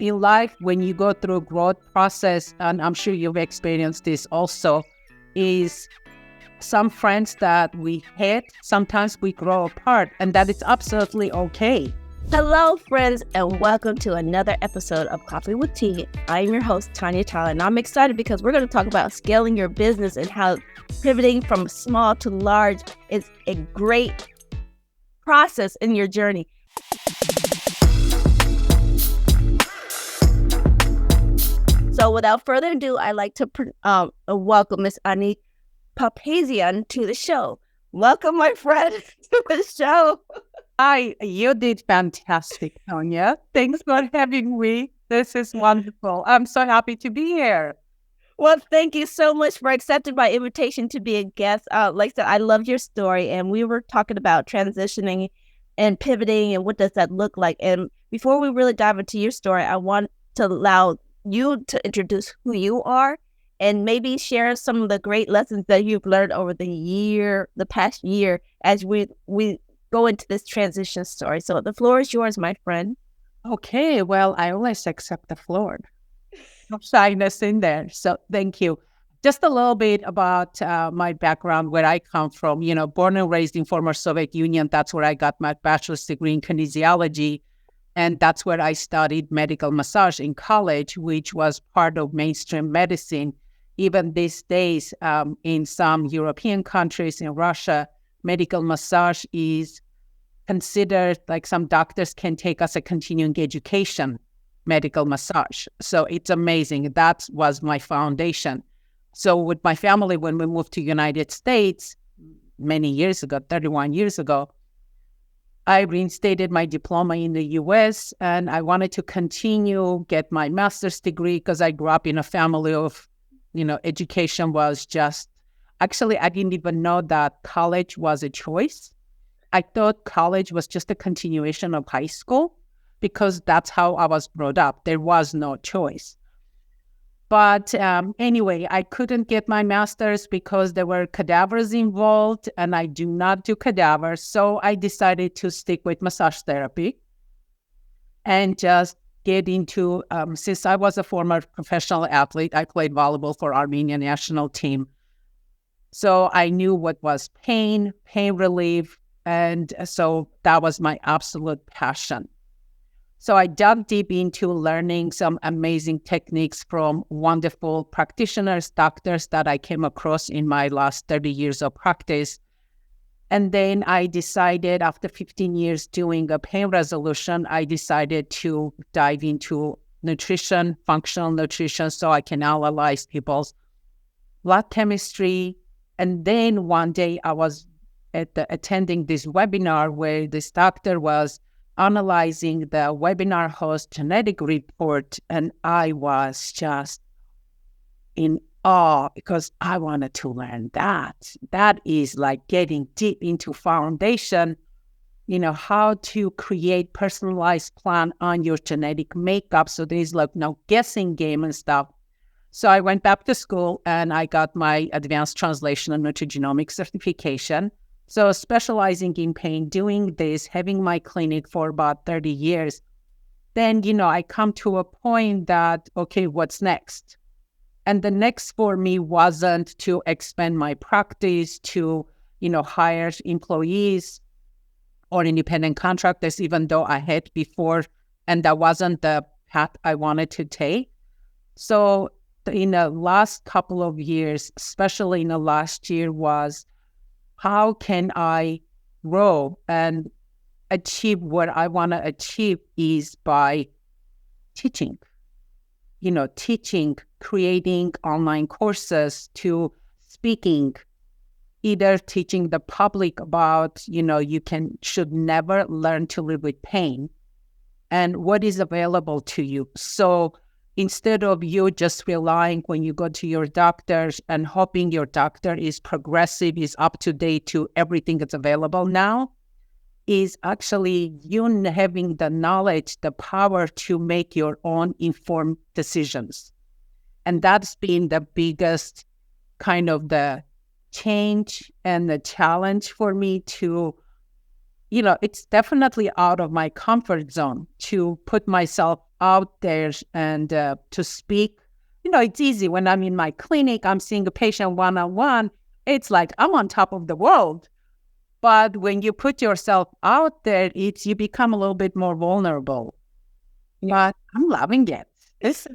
in life, when you go through growth process, and I'm sure you've experienced this also, is some friends that we hate, sometimes we grow apart, and that is absolutely okay. Hello, friends, and welcome to another episode of Coffee with Tea. I am your host, Tonia, and I'm excited because we're going to talk about scaling your business and how pivoting from small to large is a great process in your journey. So without further ado, I'd like to welcome Miss Ani Papazyan to the show. Welcome, my friend, to the show. Hi, you did fantastic, Tonia. Thanks for having me. This is wonderful. I'm so happy to be here. Well, thank you so much for accepting my invitation to be a guest. Like I said, I love your story, and we were talking about transitioning and pivoting and what does that look like. And before we really dive into your story, I want to allow you to introduce who you are and maybe share some of the great lessons that you've learned over the past year as we go into this transition story. So the floor is yours, my friend. Okay, well, I always accept the floor. No shyness in there. So thank you. Just a little bit about my background, where I come from. Born and raised in former Soviet Union. That's where I got my bachelor's degree in kinesiology. And that's where I studied medical massage in college, which was part of mainstream medicine. Even these days, in some European countries, in Russia, medical massage is considered, like, some doctors can take as a continuing education, medical massage. So it's amazing. That was my foundation. So with my family, when we moved to United States many years ago, 31 years ago, I reinstated my diploma in the US, and I wanted to continue, get my master's degree, because I grew up in a family of, education was just, actually, I didn't even know that college was a choice. I thought college was just a continuation of high school because that's how I was brought up. There was no choice. But anyway, I couldn't get my master's because there were cadavers involved, and I do not do cadavers. So I decided to stick with massage therapy and just get into, since I was a former professional athlete, I played volleyball for Armenian national team. So I knew what was pain relief. And so that was my absolute passion. So I dug deep into learning some amazing techniques from wonderful practitioners, doctors that I came across in my last 30 years of practice. And then I decided, after 15 years doing a pain resolution, I decided to dive into nutrition, functional nutrition, so I can analyze people's blood chemistry. And then one day I was attending this webinar where this doctor was analyzing the webinar host genetic report, and I was just in awe because I wanted to learn that. That is like getting deep into foundation, how to create personalized plan on your genetic makeup. So there's like no guessing game and stuff. So I went back to school and I got my advanced translational nutrigenomics certification. So specializing in pain, doing this, having my clinic for about 30 years, then, I come to a point that, okay, what's next? And the next for me wasn't to expand my practice, to, hire employees or independent contractors, even though I had before, and that wasn't the path I wanted to take. So in the last couple of years, especially in the last year, was how can I grow and achieve what I want to achieve is by teaching, creating online courses, to speaking, either teaching the public about, you should never learn to live with pain and what is available to you. So instead of you just relying when you go to your doctors and hoping your doctor is progressive, is up to date to everything that's available now, is actually you having the knowledge, the power to make your own informed decisions. And that's been the biggest kind of the change and the challenge for me to, it's definitely out of my comfort zone to put myself out there and to speak. It's easy when I'm in my clinic, I'm seeing a patient one-on-one. It's like I'm on top of the world. But when you put yourself out there, you become a little bit more vulnerable. But I'm loving it. This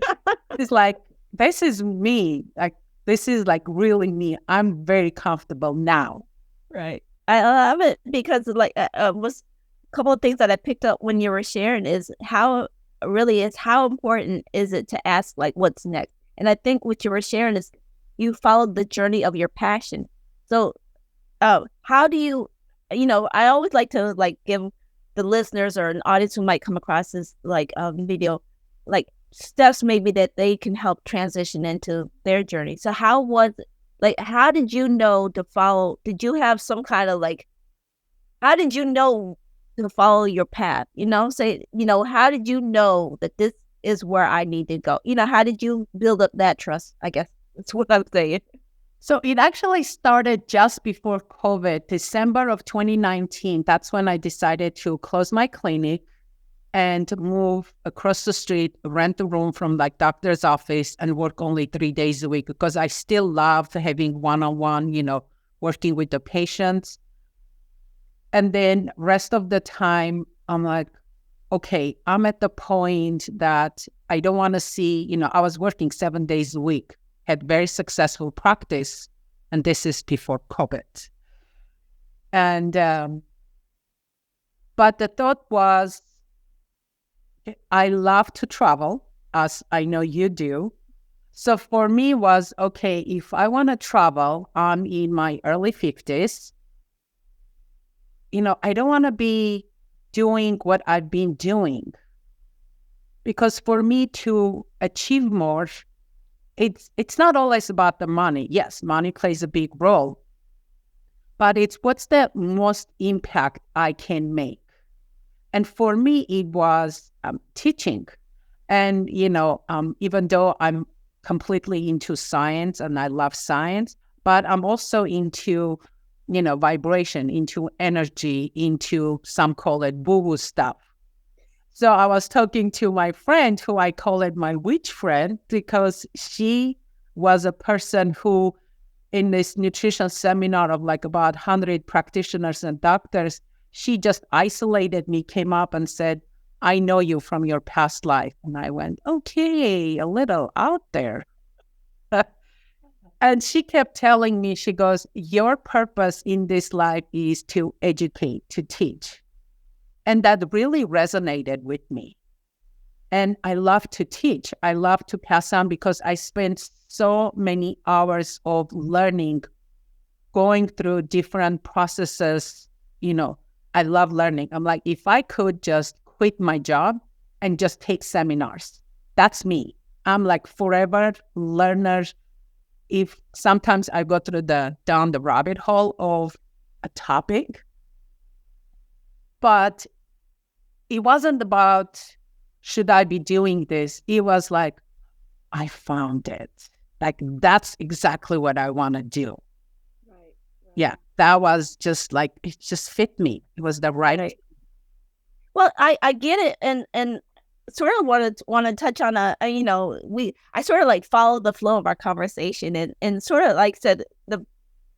is like, this is me. Like, this is like really me. I'm very comfortable now. Right. I love it because like was a couple of things that I picked up when you were sharing is how important is it to ask like what's next? And I think what you were sharing is you followed the journey of your passion. So how do you, I always like to like give the listeners or an audience who might come across this like video, like steps maybe that they can help transition into their journey. So how did you know to follow? Did you have some kind of like, how did you know to follow your path? How did you know that this is where I need to go? How did you build up that trust? I guess that's what I'm saying. So it actually started just before COVID, December of 2019. That's when I decided to close my clinic and move across the street, rent a room from like doctor's office and work only 3 days a week because I still loved having one-on-one, working with the patients. And then rest of the time, I'm like, okay, I'm at the point that I don't want to see, I was working 7 days a week, had very successful practice, and this is before COVID. And, but the thought was, I love to travel, as I know you do. So for me was, okay, if I want to travel, I'm in my early 50s. I don't want to be doing what I've been doing. Because for me to achieve more, it's not always about the money. Yes, money plays a big role. But it's what's the most impact I can make. And for me, it was teaching. And, even though I'm completely into science and I love science, but I'm also into, vibration, into energy, into some call it woo-woo stuff. So I was talking to my friend who I call it my witch friend because she was a person who in this nutrition seminar of like about 100 practitioners and doctors, she just isolated me, came up and said, I know you from your past life. And I went, okay, a little out there. And she kept telling me, she goes, your purpose in this life is to educate, to teach. And that really resonated with me. And I love to teach. I love to pass on because I spent so many hours of learning, going through different processes. I love learning. I'm like, if I could just quit my job and just take seminars, that's me. I'm like forever learner. If sometimes I go down the rabbit hole of a topic, but it wasn't about, should I be doing this? It was like, I found it. Like, that's exactly what I want to do. Right. Yeah, that was just like, it just fit me. It was the right. Well, I get it. And sort of want to touch on I sort of like followed the flow of our conversation and sort of like said the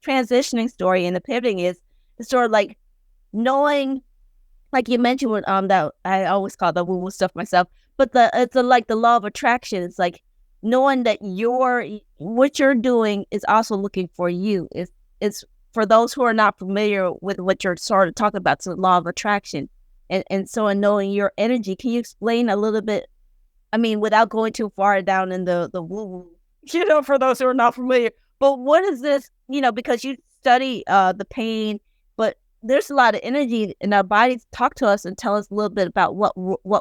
transitioning story and the pivoting is sort of like knowing, like you mentioned with that I always call the woo woo stuff myself, but it's like the law of attraction. It's like knowing that what you're doing is also looking for you. It's for those who are not familiar with what you're sort of talking about. It's the law of attraction. And so in knowing your energy, can you explain a little bit, without going too far down in the woo-woo, for those who are not familiar, but what is this, because you study the pain, but there's a lot of energy in our bodies. Talk to us and tell us a little bit about what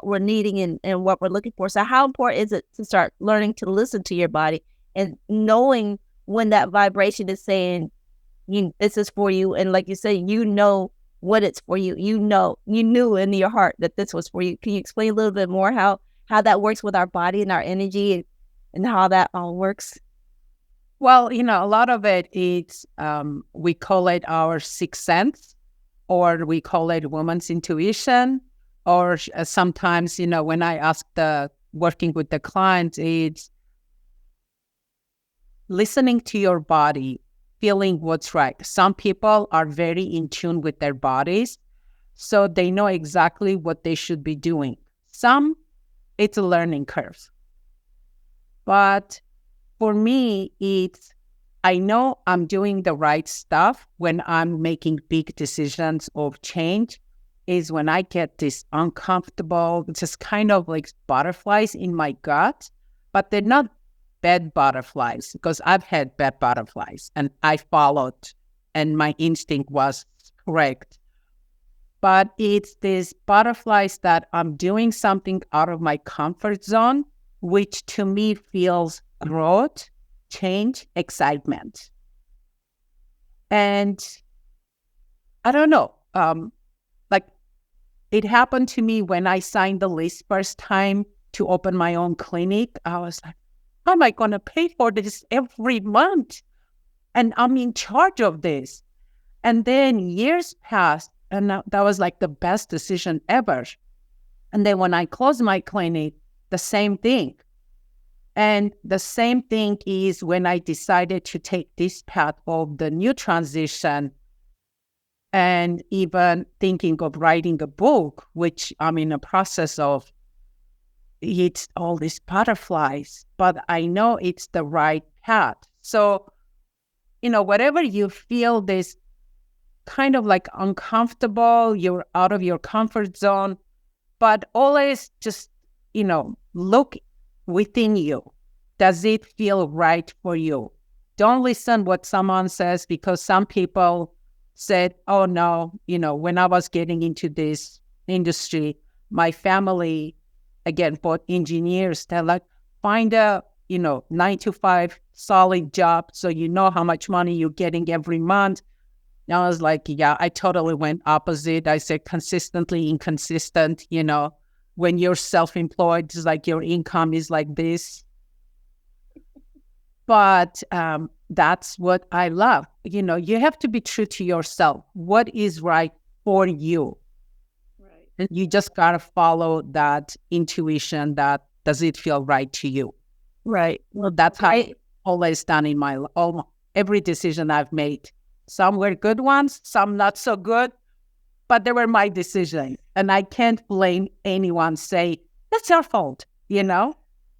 we're needing and what we're looking for. So how important is it to start learning to listen to your body and knowing when that vibration is saying, this is for you. And like you said, what it's for you. You knew in your heart that this was for you. Can you explain a little bit more how that works with our body and our energy and how that all works? Well, a lot of it is, we call it our sixth sense, or we call it woman's intuition, or sometimes, when I ask the working with the clients, it's listening to your body, feeling what's right. Some people are very in tune with their bodies, so they know exactly what they should be doing. Some, it's a learning curve. But for me, it's, I know I'm doing the right stuff when I'm making big decisions of change, is when I get this uncomfortable, just kind of like butterflies in my gut, but they're not bad butterflies, because I've had bad butterflies and I followed and my instinct was correct. But it's these butterflies that I'm doing something out of my comfort zone, which to me feels growth, change, excitement. And I don't know, like it happened to me when I signed the lease first time to open my own clinic. I was like, how am I going to pay for this every month? And I'm in charge of this. And then years passed, and that was like the best decision ever. And then when I closed my clinic, the same thing. And the same thing is when I decided to take this path of the new transition and even thinking of writing a book, which I'm in a process of. It's all these butterflies, but I know it's the right path. So, whatever you feel this kind of like uncomfortable, you're out of your comfort zone, but always just, look within you. Does it feel right for you? Don't listen what someone says, because some people said, oh no, when I was getting into this industry, my family, again, both engineers, they're like, find a, 9 to 5 solid job so you know how much money you're getting every month. And I was like, yeah, I totally went opposite. I said consistently inconsistent, when you're self-employed, it's like your income is like this. But that's what I love. You have to be true to yourself. What is right for you? And you just got to follow that intuition, that does it feel right to you? Right. Well, that's how I've always done in every decision I've made. Some were good ones, some not so good, but they were my decision. And I can't blame anyone, say, that's your fault,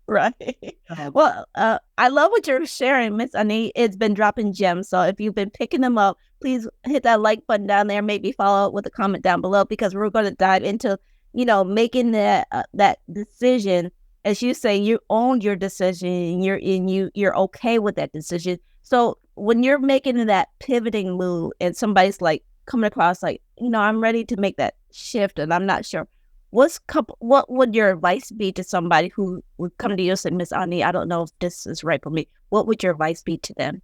Right. Well, I love what you're sharing, Miss Ani. It's been dropping gems. So if you've been picking them up, please hit that like button down there. Maybe follow up with a comment down below, because we're going to dive into, making that decision. As you say, you own your decision. You're okay with that decision. So when you're making that pivoting move, and somebody's like coming across like, I'm ready to make that shift, and I'm not sure. What would your advice be to somebody who would come to you and say, Miss Ani, I don't know if this is right for me? What would your advice be to them?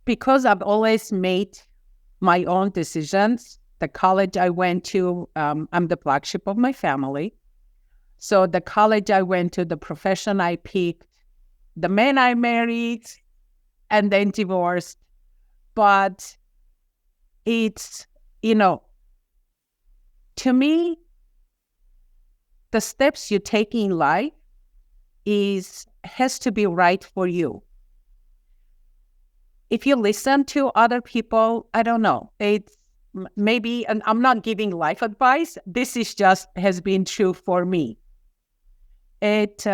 Because I've always made my own decisions, the college I went to, I'm the flagship of my family. So the college I went to, the profession I picked, the man I married, and then divorced. But it's, to me, the steps you take in life has to be right for you. If you listen to other people, I don't know, it's maybe, and I'm not giving life advice, this is has been true for me. Just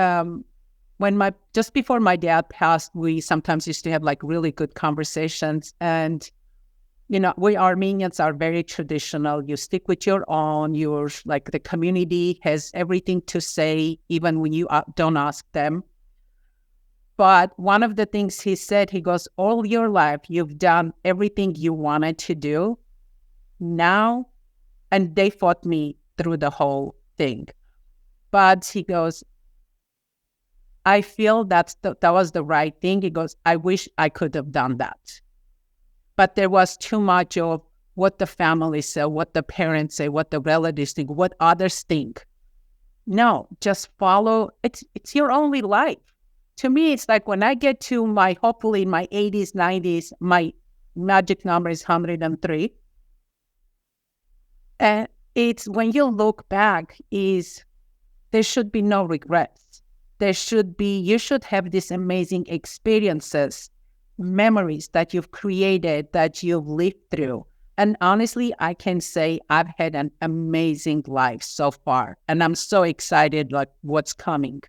before my dad passed, we sometimes used to have like really good conversations, and we Armenians are very traditional. You stick with your own. You're like, the community has everything to say, even when you don't ask them. But one of the things he said, he goes, all your life, you've done everything you wanted to do. Now, and they fought me through the whole thing. But he goes, I feel that was the right thing. He goes, I wish I could have done that. But there was too much of what the family say, what the parents say, what the relatives think, what others think. No, just follow. It's your only life. To me, it's like when I get to hopefully in my 80s, 90s, my magic number is 103. And it's when you look back, is there should be no regrets. You should have these amazing experiences, memories that you've created, that you've lived through. And honestly, I can say I've had an amazing life so far. And I'm so excited like what's coming.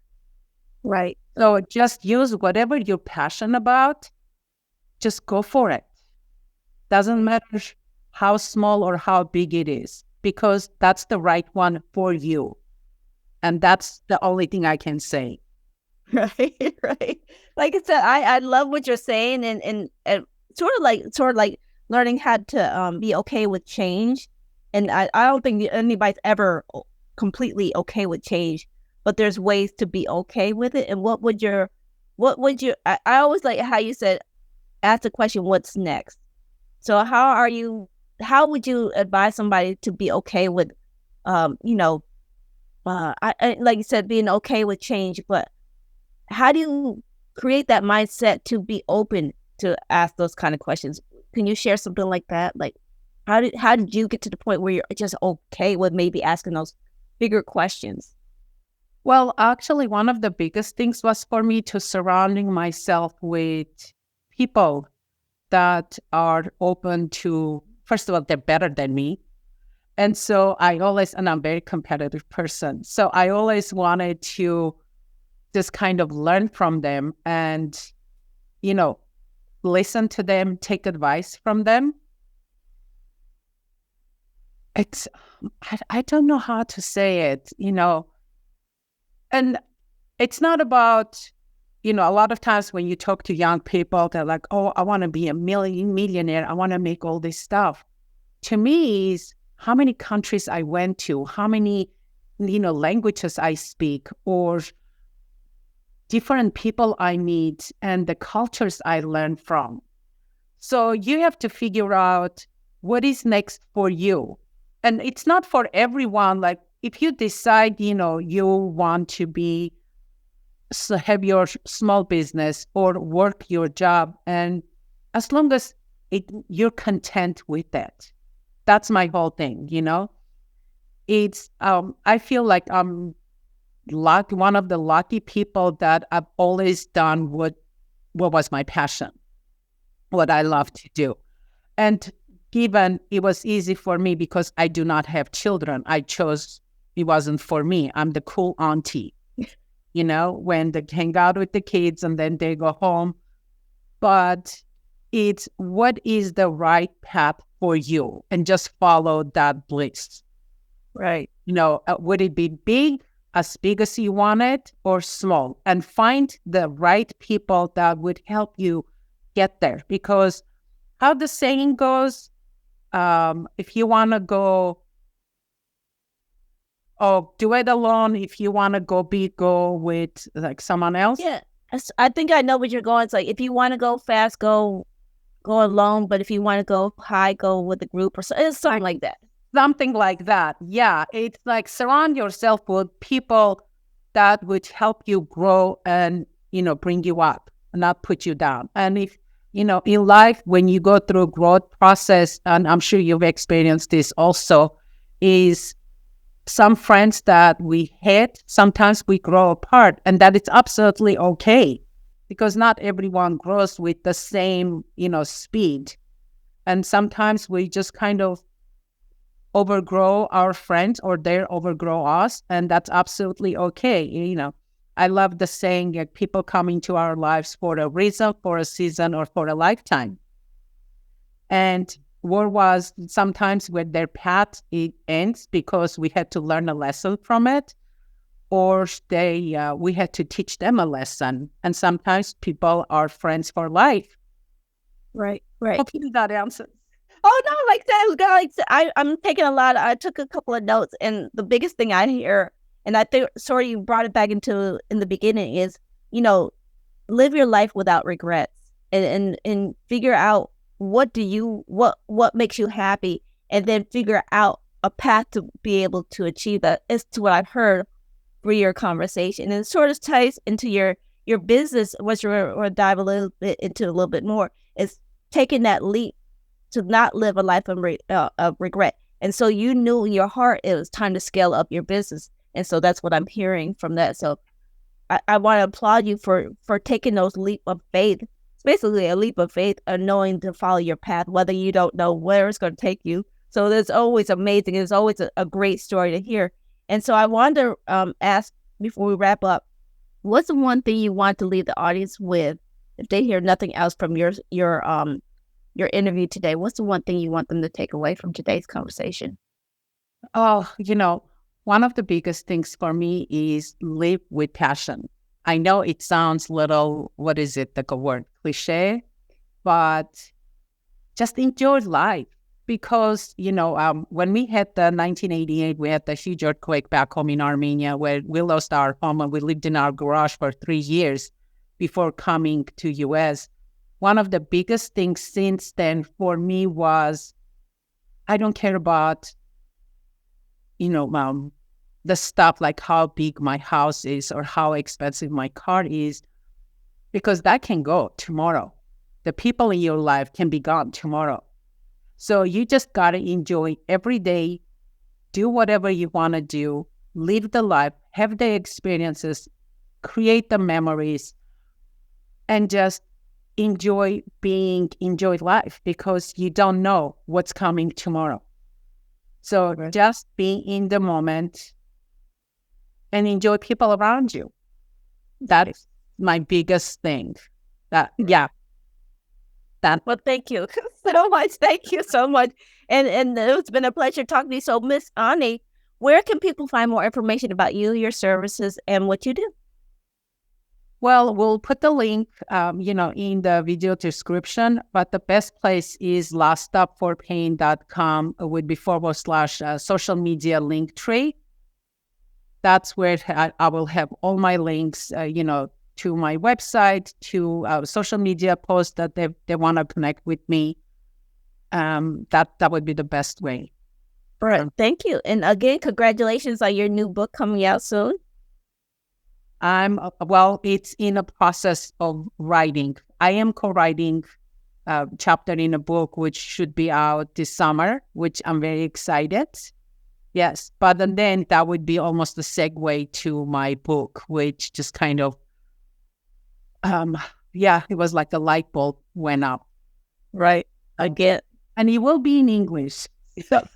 Right. So just use whatever you're passionate about, just go for it. Doesn't matter how small or how big it is, because that's the right one for you. And that's the only thing I can say. Right, right. Like I said, I love what you're saying, and sort of like learning how to be okay with change. And I don't think anybody's ever completely okay with change, but there's ways to be okay with it. And what would you I always like how you said, ask the question, what's next? So how would you advise somebody to be okay with I like you said, being okay with change, but how do you create that mindset to be open to ask those kind of questions? Can you share something like that? Like, how did you get to the point where you're just okay with maybe asking those bigger questions? Well, actually, one of the biggest things was for me to surrounding myself with people that are open to, first of all, they're better than me. And so and I'm a very competitive person. So I always wanted to just kind of learn from them and, listen to them, take advice from them. I don't know how to say it, and it's not about, a lot of times when you talk to young people, they're like, oh, I want to be a millionaire. I want to make all this stuff. To me, is how many countries I went to, how many, languages I speak, or different people I meet, and the cultures I learn from. So you have to figure out what is next for you. And it's not for everyone. Like if you decide, you want to have your small business or work your job, and as long as you're content with that, that's my whole thing. It's I feel like I'm one of the lucky people that I've always done what was my passion, what I love to do. And given it was easy for me because I do not have children, I chose it wasn't for me. I'm the cool auntie, when they hang out with the kids and then they go home. But it's what is the right path for you, and just follow that bliss. Right. Would it be as big as you want it, or small? And find the right people that would help you get there. Because how the saying goes, if you want to go, do it alone. If you want to go with like someone else. Yeah. I think I know what you're going. It's like, if you want to go fast, go alone. But if you want to go high, go with a group, or it's something like that. Something like that. Yeah. It's like surround yourself with people that would help you grow and, bring you up and not put you down. And if, in life, when you go through growth process, and I'm sure you've experienced this also, is some friends that we hate, sometimes we grow apart, and that it's absolutely okay, because not everyone grows with the same, speed. And sometimes we just kind of overgrow our friends, or they overgrow us, and that's absolutely okay. I love the saying that people come into our lives for a reason, for a season, or for a lifetime. And what was sometimes when their path it ends because we had to learn a lesson from it, or we had to teach them a lesson. And sometimes people are friends for life. Right. Hopefully that answers. Oh no, like that. I'm taking I took a couple of notes, and the biggest thing I hear, and I think sort of you brought it back in the beginning, is, live your life without regrets, and figure out what makes you happy, and then figure out a path to be able to achieve that. Is to what I've heard through your conversation, and it sort of ties into your business, which we'll dive a little bit more, is taking that leap to not live a life of regret, And so you knew in your heart it was time to scale up your business. And so that's what I'm hearing from that. So I want to applaud you for taking those leap of faith. It's basically a leap of faith of knowing to follow your path, whether you don't know where it's going to take you. So there's always amazing. There's always a great story to hear. And so I wanted to ask before we wrap up, what's the one thing you want to leave the audience with if they hear nothing else from your interview today? What's the one thing you want them to take away from today's conversation? Oh, one of the biggest things for me is live with passion. I know it sounds little, what is it, like a word, cliche, but just enjoy life. Because, when we had the 1988, we had the huge earthquake back home in Armenia where we lost our home and we lived in our garage for 3 years before coming to US. One of the biggest things since then for me was I don't care about, the stuff like how big my house is or how expensive my car is, because that can go tomorrow. The people in your life can be gone tomorrow. So you just got to enjoy every day, do whatever you want to do, live the life, have the experiences, create the memories, and just enjoy life because you don't know what's coming tomorrow. So just be in the moment and enjoy people around you. That is my biggest thing. Well, thank you so much. Thank you so much. And it's been a pleasure talking to you. So, Miss Ani, where can people find more information about you, your services, and what you do? Well, we'll put the link, in the video description, but the best place is laststopforpain.com would be / social media link tree. That's where I will have all my links, to my website, to social media posts that they want to connect with me. That would be the best way. Right. Thank you. And again, congratulations on your new book coming out soon. It's in a process of writing. I am co-writing a chapter in a book, which should be out this summer, which I'm very excited. Yes. But then that would be almost a segue to my book, which just kind of, it was like a light bulb went up. Right. Again. And it will be in English. So.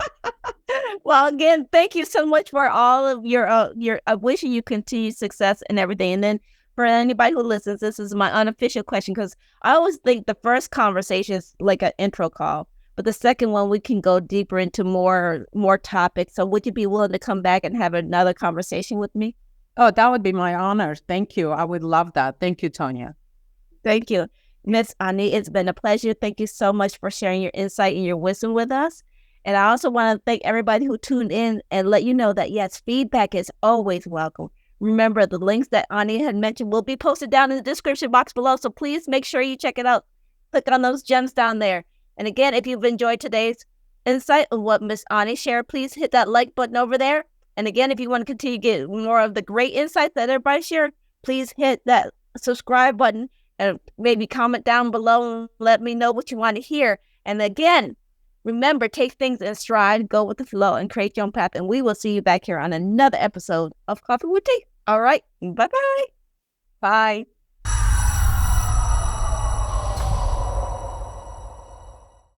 Well, again, thank you so much for all of your wishing you continued success and everything. And then for anybody who listens, this is my unofficial question, because I always think the first conversation is like an intro call, but the second one, we can go deeper into more topics. So would you be willing to come back and have another conversation with me? Oh, that would be my honor. Thank you. I would love that. Thank you, Tonia. Thank you. Miss Ani, it's been a pleasure. Thank you so much for sharing your insight and your wisdom with us. And I also want to thank everybody who tuned in and let you know that, yes, feedback is always welcome. Remember, the links that Ani had mentioned will be posted down in the description box below. So please make sure you check it out. Click on those gems down there. And again, if you've enjoyed today's insight of what Miss Ani shared, please hit that like button over there. And again, if you want to continue to get more of the great insights that everybody shared, please hit that subscribe button and maybe comment down below and let me know what you want to hear. And again, remember, take things in stride, go with the flow, and create your own path. And we will see you back here on another episode of Coffee with Tea. All right. Bye-bye. Bye.